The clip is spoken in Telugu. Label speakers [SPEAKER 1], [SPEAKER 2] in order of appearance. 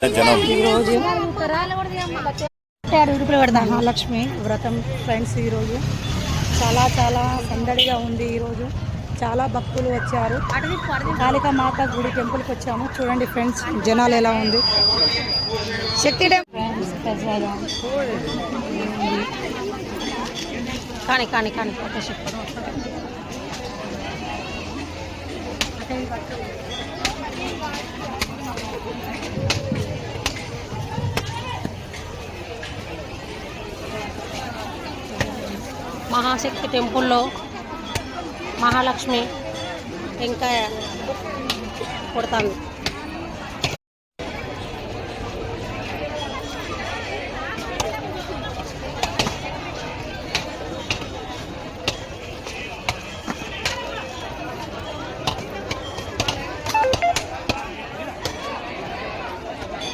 [SPEAKER 1] ఈరోజు మహాలక్ష్మి వ్రతం ఫ్రెండ్స్. ఈరోజు చాలా చాలా సందడిగా ఉంది. ఈరోజు చాలా భక్తులు వచ్చారు. కాళికా మాత గుడి టెంపుల్కి వచ్చాము. చూడండి ఫ్రెండ్స్, జనాలు ఎలా ఉంది. శక్తి ఫ్రెండ్స్ ప్రసాదం కానీ కానీ కానీ మహాశక్తి టెంపుల్లో మహాలక్ష్మి టెంకాయ కొడుతుంది.